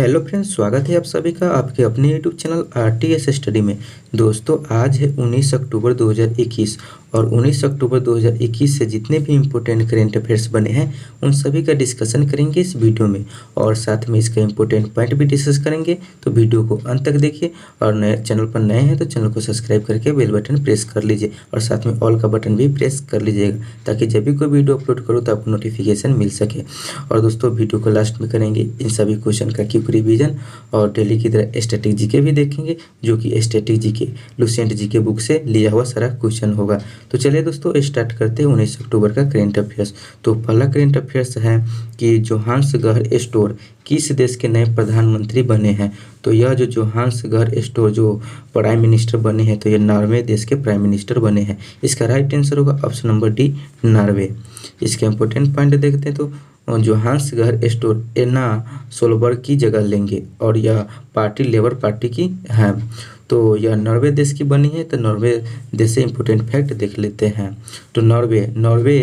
Hello friends, स्वागत है आप सभी का आपके अपने यूट्यूब चैनल आरटीएस स्टडी में। दोस्तों, आज है 19 अक्टूबर 2021 और 19 अक्टूबर 2021 से जितने भी इम्पोर्टेंट करेंट अफेयर्स बने हैं उन सभी का डिस्कशन करेंगे इस वीडियो में और साथ में इसका इम्पोर्टेंट पॉइंट भी डिस्कस करेंगे। तो वीडियो को अंत तक देखिए और नए चैनल पर नए हैं तो चैनल को सब्सक्राइब करके बेल बटन प्रेस कर लीजिए और साथ में ऑल का बटन भी प्रेस कर लीजिएगा ताकि जब भी कोई वीडियो अपलोड करूँ तो आपको नोटिफिकेशन मिल सके। और दोस्तों, वीडियो को लास्ट में करेंगे इन सभी क्वेश्चन का क्विक रिवीजन और डेली की तरह स्टैटिक जीके भी देखेंगे, जो कि static GK Lucent GK book से लिया हुआ सारा क्वेश्चन होगा। तो चलिए दोस्तों, स्टार्ट करते हैं 19 अक्टूबर का करेंट अफेयर्स। तो पहला करेंट अफेयर्स है कि जोहान्सबर्ग स्टोर किस देश के नए प्रधानमंत्री बने हैं। तो यह जो जोहान्सबर्ग स्टोर जो प्राइम मिनिस्टर बने हैं तो ये नॉर्वे देश के प्राइम मिनिस्टर बने हैं। इसका राइट आंसर होगा ऑप्शन नंबर डी, नॉर्वे। इसके इंपॉर्टेंट पॉइंट देखते हैं तो जोहान्सबर्ग स्टोर एना सोलबर्ग की जगह लेंगे और यह पार्टी लेबर पार्टी की है। तो यह नॉर्वे देश की बनी है। तो नॉर्वे देश से इम्पोर्टेंट फैक्ट देख लेते हैं। तो नॉर्वे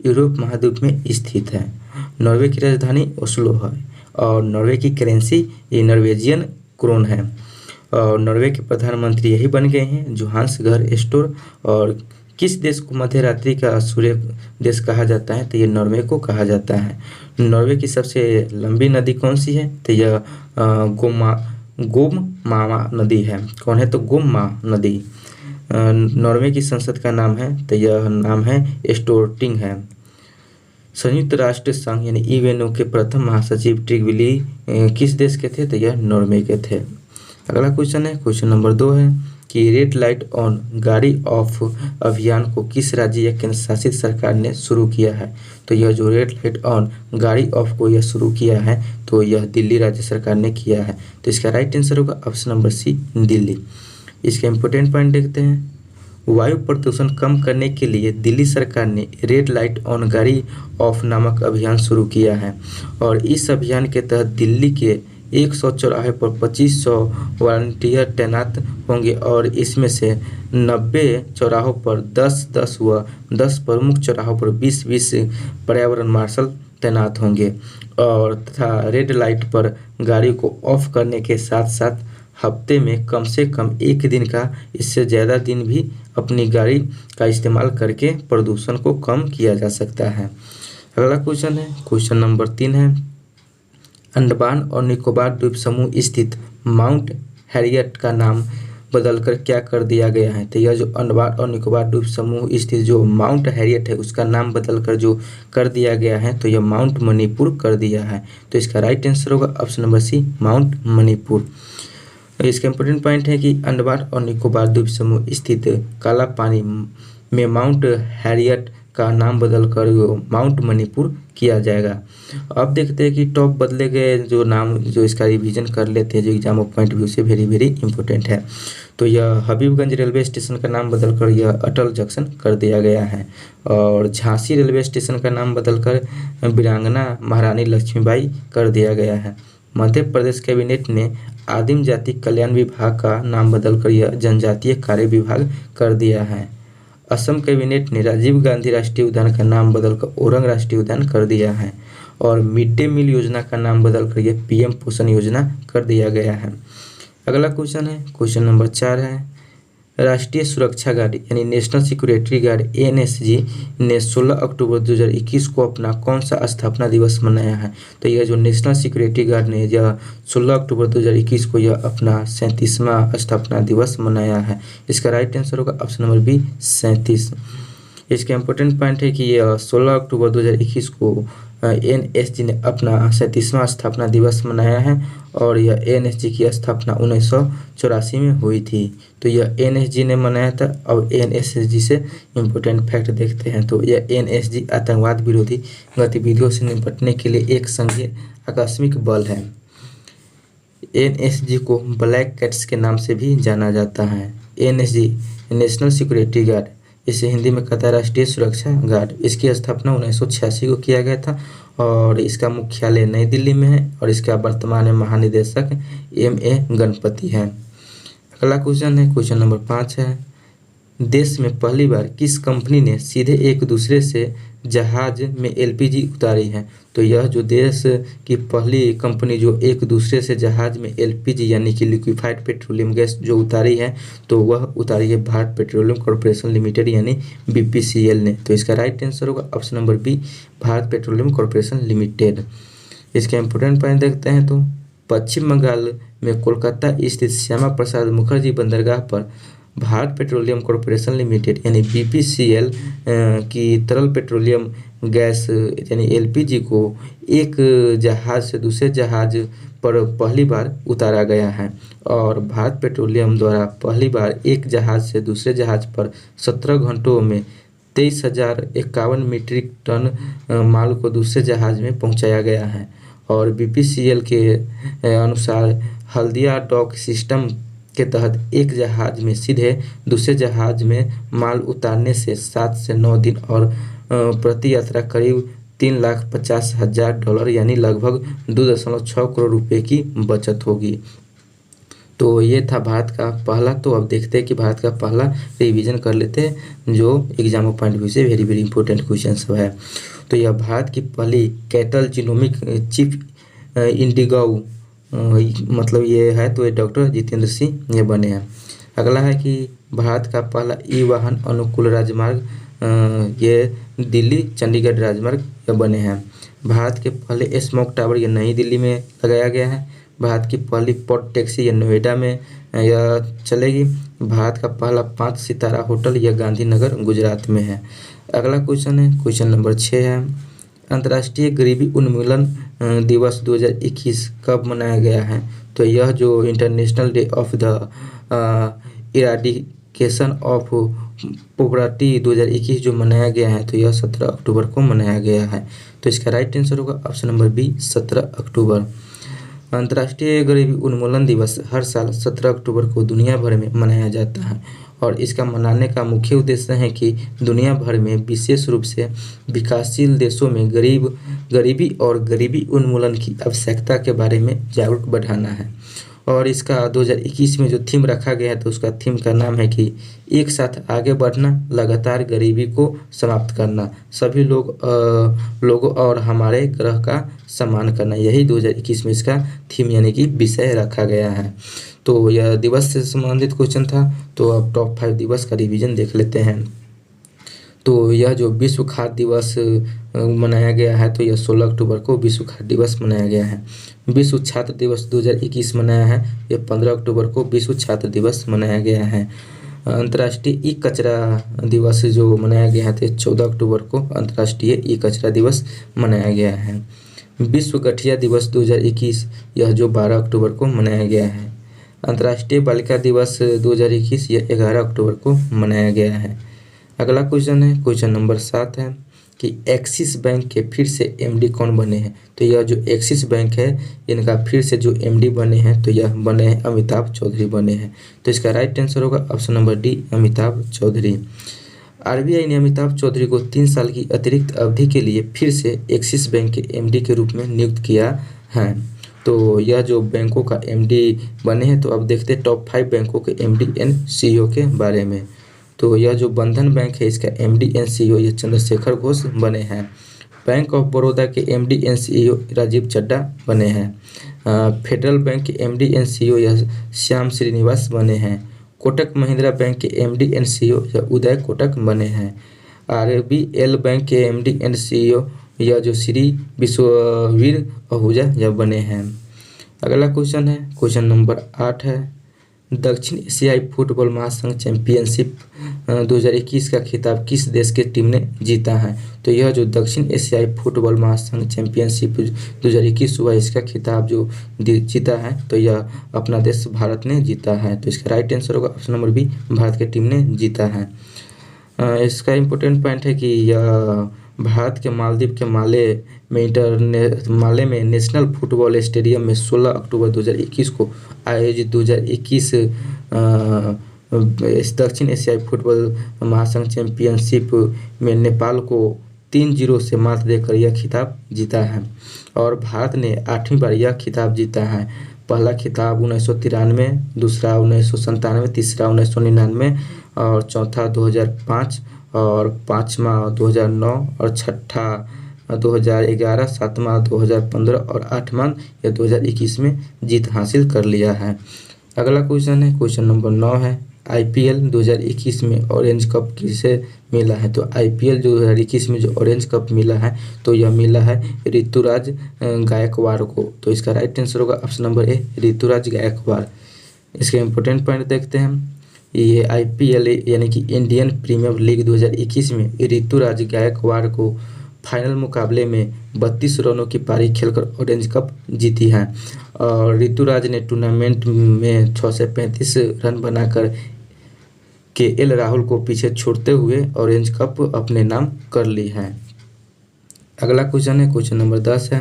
यूरोप महाद्वीप में स्थित है। नॉर्वे की राजधानी ओस्लो है और नॉर्वे की करेंसी ये नॉर्वेजियन क्रोन है और नॉर्वे के प्रधानमंत्री यही बन गए हैं, जोहान्सबर्ग स्टोर। और किस देश को मध्य रात्रि का सूर्य देश कहा जाता है तो ये नॉर्वे को कहा जाता है। नॉर्वे की सबसे लंबी नदी कौन सी है तो यह गोममा नदी है। कौन है तो गोममा नदी। नॉर्वे की संसद का नाम है तो यह नाम है स्टोरटिंग है। संयुक्त राष्ट्र संघ यानी यूएनओ के प्रथम महासचिव ट्रिगविली किस देश के थे तो यह नॉर्वे के थे। अगला क्वेश्चन है, क्वेश्चन नंबर 2 है कि रेड लाइट ऑन गाड़ी ऑफ अभियान को किस राज्य या केंद्र शासित सरकार ने शुरू किया है। तो यह जो रेड लाइट ऑन गाड़ी ऑफ को यह शुरू किया है तो यह दिल्ली राज्य सरकार ने किया है। तो इसका राइट आंसर होगा ऑप्शन नंबर सी, दिल्ली। इसका इंपॉर्टेंट पॉइंट देखते हैं। वायु प्रदूषण कम करने के लिए दिल्ली सरकार ने रेड लाइट ऑन गाड़ी ऑफ नामक अभियान शुरू किया है और इस अभियान के तहत दिल्ली के 100 चौराहे पर 2500 वॉलंटियर तैनात होंगे और इसमें से 90 चौराहों पर 10-10 व 10 प्रमुख चौराहों पर 20-20 पर्यावरण मार्शल तैनात होंगे और तथा रेड लाइट पर गाड़ी को ऑफ करने के साथ साथ हफ्ते में कम से कम एक दिन का इससे ज़्यादा दिन भी अपनी गाड़ी का इस्तेमाल करके प्रदूषण को कम किया जा सकता है। अगला क्वेश्चन है, क्वेश्चन नंबर 3 है अंडमान और निकोबार द्वीप समूह स्थित माउंट हैरियट का नाम बदलकर क्या कर दिया गया है। तो यह जो अंडमान और निकोबार द्वीप समूह स्थित जो माउंट हैरियट है उसका नाम बदलकर जो कर दिया गया है तो यह माउंट मणिपुर कर दिया है। तो इसका राइट आंसर होगा option number C, mount Manipur. इसका इंपॉर्टेंट पॉइंट है कि अंडमान और निकोबार द्वीप समूह स्थित काला पानी में माउंट हैरियट का नाम बदलकर माउंट मणिपुर किया जाएगा। अब देखते हैं कि टॉप बदले गए जो नाम जो इसका रिवीजन कर लेते हैं जो एग्जाम पॉइंट व्यू से वेरी वेरी इंपॉर्टेंट है। तो यह हबीबगंज रेलवे स्टेशन का नाम बदलकर यह अटल जंक्शन कर दिया गया है और झांसी रेलवे स्टेशन का नाम बदलकर वीरांगना महारानी लक्ष्मीबाई कर दिया गया है। मध्य प्रदेश कैबिनेट ने आदिम जाति कल्याण विभाग का नाम बदलकर यह जनजातीय कार्य विभाग कर दिया है। असम कैबिनेट ने राजीव गांधी राष्ट्रीय उद्यान का नाम बदलकर ओरंग राष्ट्रीय उद्यान कर दिया है और मिड डे मील योजना का नाम बदलकर यह पीएम पोषण योजना कर दिया गया है। अगला क्वेश्चन है, क्वेश्चन नंबर 4 है राष्ट्रीय सुरक्षा गार्ड यानी नेशनल सिक्योरिटी गार्ड एनएसजी ने 16 अक्टूबर 2021 को अपना कौन सा स्थापना दिवस मनाया है। तो यह जो नेशनल सिक्योरिटी गार्ड ने यह 16 अक्टूबर 2021 को यह अपना 37वां स्थापना दिवस मनाया है। इसका राइट आंसर होगा ऑप्शन नंबर बी, 37। इसका इंपॉर्टेंट पॉइंट है कि यह 16 अक्टूबर 2021 को एनएसजी ने अपना 37वां स्थापना दिवस मनाया है और यह एनएसजी की स्थापना 1984 में हुई थी। तो यह एनएसजी ने मनाया था। और एनएसजी से इम्पोर्टेंट फैक्ट देखते हैं। तो यह एनएसजी आतंकवाद विरोधी गतिविधियों से निपटने के लिए एक संघीय आकस्मिक बल है। एनएसजी को ब्लैक कैट्स के नाम से भी जाना जाता है। एनएसजी नेशनल सिक्योरिटी गार्ड, इसे हिंदी में कहता है राष्ट्रीय सुरक्षा गार्ड। इसकी स्थापना 1986 को किया गया था और इसका मुख्यालय नई दिल्ली में है और इसका वर्तमान में महानिदेशक एम.ए. गणपति है। अगला क्वेश्चन है, क्वेश्चन नंबर 5 है देश में पहली बार किस कंपनी ने सीधे एक दूसरे से जहाज में एलपीजी उतारी है। तो यह जो देश की पहली कंपनी जो एक दूसरे से जहाज में एलपीजी यानी कि लिक्विफाइड पेट्रोलियम गैस जो उतारी है, तो वह उतारी है भारत पेट्रोलियम कॉर्पोरेशन लिमिटेड यानी बीपीसीएल ने। तो इसका राइट आंसर होगा option number B, Bharat petroleum corporation limited. इसके इंपोर्टेंट पॉइंट देखते हैं तो पश्चिम बंगाल में कोलकाता स्थित श्यामा प्रसाद मुखर्जी बंदरगाह पर भारत पेट्रोलियम कॉर्पोरेशन लिमिटेड यानी बीपीसीएल की तरल पेट्रोलियम गैस यानी एलपीजी को एक जहाज से दूसरे जहाज पर पहली बार उतारा गया है। और भारत पेट्रोलियम द्वारा पहली बार एक जहाज से दूसरे जहाज पर 17 घंटों में 23,051 मीट्रिक टन माल को दूसरे जहाज में पहुंचाया गया है। और बीपीसीएल के अनुसार हल्दिया डॉक सिस्टम के तहत एक जहाज में सीधे दूसरे जहाज में माल उतारने से 7 से 9 दिन और प्रति यात्रा करीब $3,50,000 यानी लगभग 2.6 करोड़ रुपए की बचत होगी। तो ये था भारत का पहला। तो अब देखते हैं कि भारत का पहला रिवीजन कर लेते हैं जो एग्जाम पॉइंट व्यू से वेरी वेरी इंपॉर्टेंट क्वेश्चन सब है। तो यह भारत की पहली कैटल जीनोमिक चिप इंडिगो मतलब ये है, तो ये डॉक्टर जितेंद्र सिंह ये बने हैं। अगला है कि भारत का पहला ई वाहन अनुकूल राजमार्ग ये दिल्ली चंडीगढ़ राजमार्ग ये बने हैं। भारत के पहले स्मोक टावर ये नई दिल्ली में लगाया गया है। भारत की पहली पॉड टैक्सी ये नोएडा में यह चलेगी। भारत का पहला 5 सितारा होटल यह गांधीनगर गुजरात में है। अगला क्वेश्चन है क्वेश्चन नंबर 6 है, अंतर्राष्ट्रीय गरीबी उन्मूलन दिवस 2021 कब मनाया गया है? तो यह जो international day of the eradication of poverty 2021 जो मनाया गया है, तो यह 17 अक्टूबर को मनाया गया है। तो इसका राइट आंसर होगा ऑप्शन नंबर बी, 17 अक्टूबर। अंतर्राष्ट्रीय गरीबी उन्मूलन दिवस हर साल 17 अक्टूबर को दुनिया भर में मनाया जाता है और इसका मनाने का मुख्य उद्देश्य है कि दुनिया भर में विशेष रूप से विकासशील देशों में गरीबी और गरीबी उन्मूलन की आवश्यकता के बारे में जागरूक बढ़ाना है। और इसका 2021 में जो थीम रखा गया है, तो उसका थीम का नाम है कि एक साथ आगे बढ़ना, लगातार गरीबी को समाप्त करना, सभी लोगों और हमारे ग्रह का सम्मान करना। यही 2021 में इसका थीम यानी कि विषय रखा गया है। तो यह दिवस से संबंधित क्वेश्चन था। तो अब टॉप 5 दिवस का रिवीजन देख लेते हैं। तो यह जो विश्व खाद्य दिवस मनाया गया है, तो यह 16 अक्टूबर को विश्व खाद्य दिवस मनाया गया है। विश्व छात्र दिवस 2021 मनाया है, यह 15 अक्टूबर को विश्व छात्र दिवस मनाया गया है। अंतर्राष्ट्रीय ई कचरा दिवस जो मनाया गया है, तो 14 अक्टूबर को अंतर्राष्ट्रीय ई कचरा दिवस मनाया गया है। विश्व गठिया दिवस 2021 यह जो 12 अक्टूबर को मनाया गया है। अंतर्राष्ट्रीय बालिका दिवस 2021 यह 11 अक्टूबर को मनाया गया है। अगला क्वेश्चन है क्वेश्चन नंबर 7 है कि एक्सिस बैंक के फिर से एमडी कौन बने हैं? तो यह जो एक्सिस बैंक है इनका फिर से जो एमडी बने हैं, तो यह बने हैं अमिताभ चौधरी बने हैं। तो इसका राइट आंसर होगा option number D, Amitabh Chaudhary. RBI ने अमिताभ चौधरी को 3 साल की अतिरिक्त अवधि के लिए फिर से एक्सिस बैंक के एमडी के रूप में नियुक्त किया है। तो यह जो बैंकों का एमडी बने हैं, तो अब देखते हैं टॉप 5 बैंकों के एमडी एंड सीईओ के बारे में। तो यह जो बंधन बैंक है इसका एमडी एंड सीईओ ये चंद्रशेखर घोष बने हैं। बैंक ऑफ बड़ौदा के MD and CEO Rajiv Chadha बने हैं। फेडरल बैंक के एमडी एंड सीईओ यह श्याम श्रीनिवास बने हैं। कोटक महिंद्रा बैंक के एमडी एंड सीईओ यह उदय कोटक बने हैं। आरबीएल बैंक के एमडी एंड सीईओ यह जो श्री विश्ववीर आहूजा यह बने हैं। अगला क्वेश्चन है क्वेश्चन नंबर 8 है, दक्षिण एशियाई फुटबॉल महासंघ चैंपियनशिप 2021 का खिताब किस देश की टीम ने जीता है? तो यह जो दक्षिण एशियाई फुटबॉल महासंघ चैंपियनशिप 2021 हुआ, इसका खिताब जो जीता है, तो यह अपना देश भारत ने जीता है। तो इसका राइट आंसर होगा ऑप्शन नंबर बी, भारत की टीम ने जीता है। इसका इम्पोर्टेंट पॉइंट है कि यह भारत के मालदीव के माले में नेशनल फुटबॉल स्टेडियम में 16 अक्टूबर 2021 को आयोजित 2021 दक्षिण एशियाई फुटबॉल महासंघ चैंपियनशिप में नेपाल को 3-0 से मात देकर यह खिताब जीता है। और भारत ने 8वीं बार यह खिताब जीता है। पहला खिताब 1993, दूसरा 1997, तीसरा 1999 और चौथा 2005 और पाँचवा 2009 और छठा 2011, सातवां 2015 और आठवां या 2021 में जीत हासिल कर लिया है। अगला क्वेश्चन है, क्वेश्चन नंबर 9 है, आईपीएल 2021 में ऑरेंज कप किसे मिला है? तो आईपीएल 2021 में जो ऑरेंज कप मिला है तो यह मिला है ऋतुराज गायकवाड़ को। तो इसका राइट आंसर होगा option number A, Ruturaj Gaikwad. इसके इम्पोर्टेंट पॉइंट देखते हैं। ये आईपीएल यानी कि इंडियन प्रीमियर लीग 2021 में ऋतुराज गायकवाड़ को फाइनल मुकाबले में 32 रनों की पारी खेलकर ऑरेंज कप जीती है और ऋतुराज ने टूर्नामेंट में 635 रन बनाकर केएल राहुल को पीछे छोड़ते हुए ऑरेंज कप अपने नाम कर ली है। अगला क्वेश्चन है, क्वेश्चन नंबर 10 है,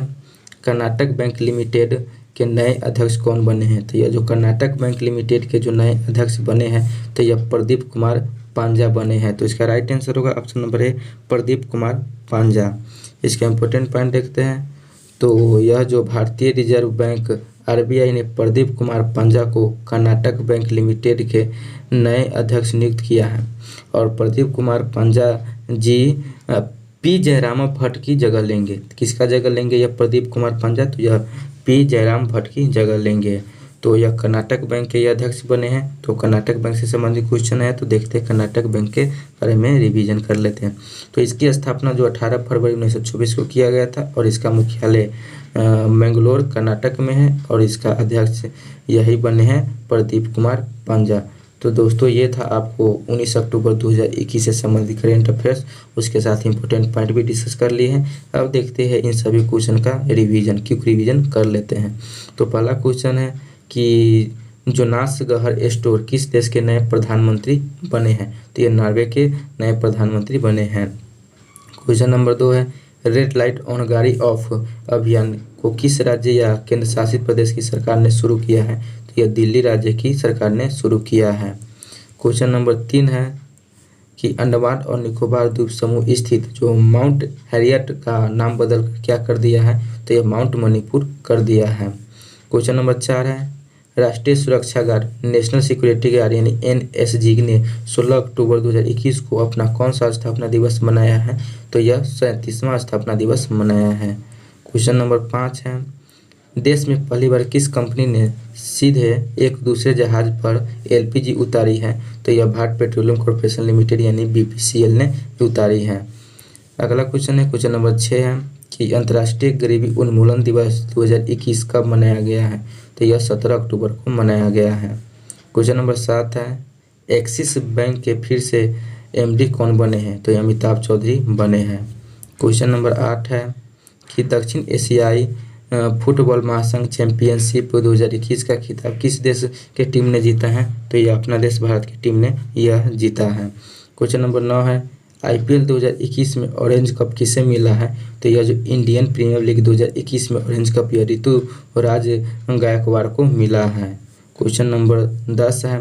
कर्नाटक बैंक लिमिटेड के नए अध्यक्ष कौन बने हैं? तो यह जो कर्नाटक बैंक लिमिटेड के जो नए अध्यक्ष बने हैं तो यह प्रदीप कुमार पांजा बने हैं। तो इसका राइट आंसर होगा ऑप्शन नंबर ए, प्रदीप कुमार पांजा। इसके इम्पोर्टेंट पॉइंट देखते हैं। तो यह जो भारतीय रिजर्व बैंक आरबीआई ने प्रदीप कुमार पांजा को कर्नाटक बैंक लिमिटेड के नए अध्यक्ष नियुक्त किया है और प्रदीप कुमार पांजा जी पी जयराम भट्ट की जगह लेंगे। किसका जगह लेंगे यह प्रदीप कुमार पांजा? तो यह पी जयराम भट्ट की जगह लेंगे। तो यह कर्नाटक बैंक के अध्यक्ष बने हैं। तो कर्नाटक बैंक से संबंधित क्वेश्चन है तो देखते हैं कर्नाटक बैंक के बारे में रिवीजन कर लेते हैं। तो इसकी स्थापना जो 18 फरवरी 1924 को किया गया था और इसका मुख्यालय मैंगलोर कर्नाटक में है और इसका अध्यक्ष यही बने हैं प्रदीप कुमार पांजा। तो दोस्तों ये था आपको 19 अक्टूबर 2021 से संबंधित करेंट अफेयर्स, उसके साथ इंपॉर्टेंट पॉइंट भी डिस्कस कर लिए हैं। अब देखते हैं इन सभी क्वेश्चन का रिवीजन, क्विक रिवीजन कर लेते हैं। तो पहला क्वेश्चन है कि जोनास गहर एस्टोर किस देश के नए प्रधानमंत्री बने हैं? तो ये नॉर्वे के नए प्रधानमंत्री बने हैं। क्वेश्चन नंबर 2 है, रेड लाइट ऑन गाड़ी ऑफ अभियान को किस राज्य या केंद्र शासित प्रदेश की सरकार ने शुरू किया है? तो यह दिल्ली राज्य की सरकार ने शुरू किया है। क्वेश्चन नंबर 3 है कि अंडमान और निकोबार द्वीप समूह स्थित जो माउंट हैरियट का नाम बदल कर क्या कर दिया है? तो यह माउंट मणिपुर कर दिया है। क्वेश्चन नंबर 4 है, राष्ट्रीय सुरक्षा गार्ड नेशनल सिक्योरिटी गार्ड यानी एनएसजी ने 16 अक्टूबर 2021 को अपना कौन सा स्थापना दिवस मनाया है? तो यह 37वां स्थापना दिवस मनाया है। क्वेश्चन नंबर 5 है, देश में पहली बार किस कंपनी ने सीधे एक दूसरे जहाज पर एलपीजी उतारी है? तो यह भारत पेट्रोलियम कॉर्पोरेशन लिमिटेड यानी बीपीसीएल ने उतारी है। अगला क्वेश्चन है, क्वेश्चन नंबर 6 है कि अंतर्राष्ट्रीय गरीबी उन्मूलन दिवस 2021 कब मनाया गया है? तो यह 17 अक्टूबर को मनाया गया है। क्वेश्चन नंबर 7 है, एक्सिस बैंक के फिर से एमडी कौन बने हैं? तो यह अमिताभ चौधरी बने हैं। क्वेश्चन नंबर 8 है कि दक्षिण एशियाई फुटबॉल महासंघ चैंपियनशिप 2021 का खिताब किस देश के टीम ने जीता है? तो यह अपना देश भारत की टीम ने यह जीता है। क्वेश्चन नंबर 9 है, आईपीएल 2021 में ऑरेंज कप किसे मिला है? तो यह जो इंडियन प्रीमियर लीग 2021 में ऑरेंज कप यह ऋतुराज गायकवाड़ को मिला है। क्वेश्चन नंबर 10 है,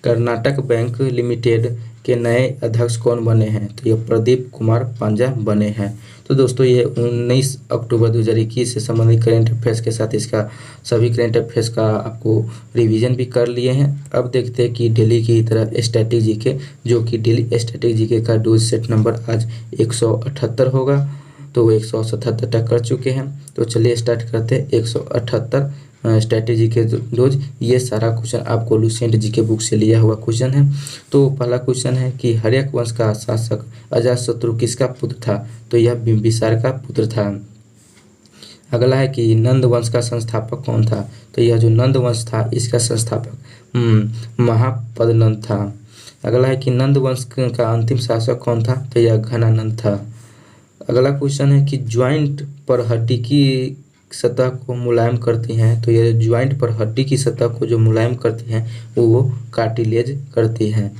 कर्नाटक बैंक लिमिटेड के नए अध्यक्ष कौन बने हैं? तो यह प्रदीप कुमार पांजा बने हैं। तो दोस्तों ये 19 अक्टूबर 2021 से संबंधित करेंट अफेयर्स के साथ इसका सभी करेंट अफेयर्स का आपको रिवीजन भी कर लिए हैं। अब देखते हैं कि डेली की तरह स्टैटिक जीके, जो कि डेली स्टैटिक जीके का डोज सेट नंबर आज 178 होगा, तो वो 177 तक कर चुके हैं। तो चलिए स्टार्ट करते हैं 178 स्ट्रैटेजी के डोज। ये सारा क्वेश्चन आपको लुसेंट जी के बुक से लिया हुआ क्वेश्चन है। तो पहला क्वेश्चन है कि हर्यक वंश का शासक अजातशत्रु किसका पुत्र था? तो यह बिंबिसार का पुत्र था। अगला है कि नंद वंश का संस्थापक कौन था? तो यह जो नंद वंश था इसका संस्थापक महापद्नंद था। अगला है कि नंद वंश का अंतिम शासक कौन था? तो यह घनानंद था। अगला क्वेश्चन है कि ज्वाइंट पर हड्डी की सतह को मुलायम करती हैं, तो यह ज्वाइंट पर हड्डी की सतह को जो मुलायम करती हैं वो कार्टिलेज करती हैं।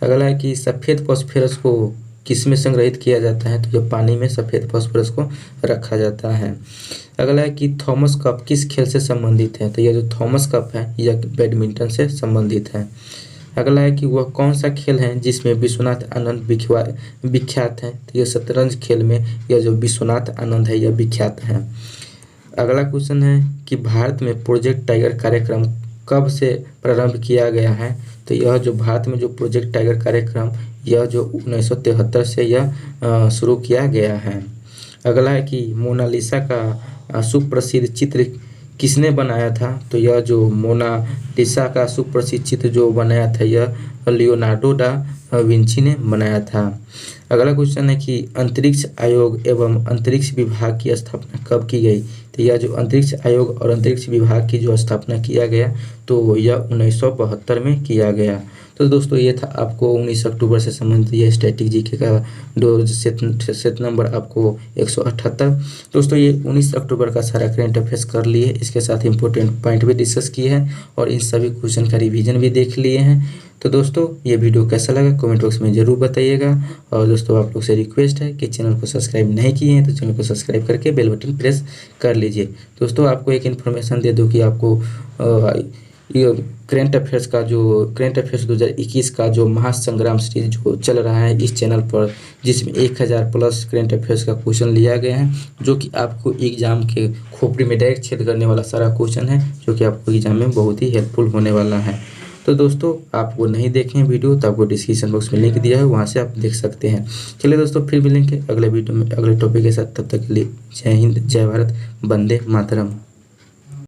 अगला है कि सफ़ेद फॉस्फोरस को किस में संग्रहित किया जाता है? तो जो पानी में सफ़ेद फॉस्फोरस को रखा जाता है। अगला है कि थॉमस कप किस खेल से संबंधित है? तो यह जो थॉमस कप है यह बैडमिंटन से संबंधित है। अगला है कि वह कौन सा खेल है जिसमें विश्वनाथ आनंद विख्यात है? तो यह शतरंज खेल में यह जो विश्वनाथ आनंद है यह विख्यात है। अगला क्वेश्चन है कि भारत में प्रोजेक्ट टाइगर कार्यक्रम कब से प्रारंभ किया गया है? तो यह जो भारत में जो प्रोजेक्ट टाइगर कार्यक्रम यह जो 1973 से यह शुरू किया गया है। अगला है कि मोनालिसा का सुप्रसिद्ध चित्र किसने बनाया था? तो यह जो मोनालिसा का सुप्रसिद्ध चित्र जो बनाया था यह लियोनार्डो डा विंची ने बनाया था। अगला क्वेश्चन है कि अंतरिक्ष आयोग एवं अंतरिक्ष विभाग की स्थापना कब की गई? तो यह जो अंतरिक्ष आयोग और अंतरिक्ष विभाग की जो स्थापना किया गया तो यह 1972 में किया गया। तो दोस्तों ये था आपको 19 अक्टूबर से संबंधित यह स्टैटिक जीके का सेट नंबर आपको 178। दोस्तों ये 19 अक्टूबर का सारा करंट अफेयर्स कर लिए, इसके साथ इंपॉर्टेंट पॉइंट भी डिस्कस किए हैं और इन सभी क्वेश्चन का रिवीजन भी देख लिए हैं। तो दोस्तों ये वीडियो कैसा लगा कमेंट बॉक्स में ज़रूर बताइएगा। और दोस्तों आप लोग से रिक्वेस्ट है कि चैनल को सब्सक्राइब नहीं किए हैं तो चैनल को सब्सक्राइब करके बेल बटन प्रेस कर लीजिए। दोस्तों आपको एक इन्फॉर्मेशन दे दूँ कि आपको करंट अफेयर्स 2021 का जो महासंग्राम सीरीज जो चल रहा है इस चैनल पर, जिसमें 1000 प्लस करंट अफेयर्स का क्वेश्चन लिया गया है, जो कि आपको एग्जाम के खोपड़ी में डायरेक्ट छेद करने वाला सारा क्वेश्चन है, जो कि आपको एग्जाम में बहुत ही हेल्पफुल होने वाला है। तो दोस्तों आप वो नहीं देखें वीडियो तो आपको डिस्क्रिप्शन बॉक्स में लिंक दिया है, वहाँ से आप देख सकते हैं। चलिए दोस्तों फिर मिलेंगे अगले वीडियो में अगले टॉपिक के साथ, तब तक के लिए जय हिंद, जय भारत, वंदे मातरम।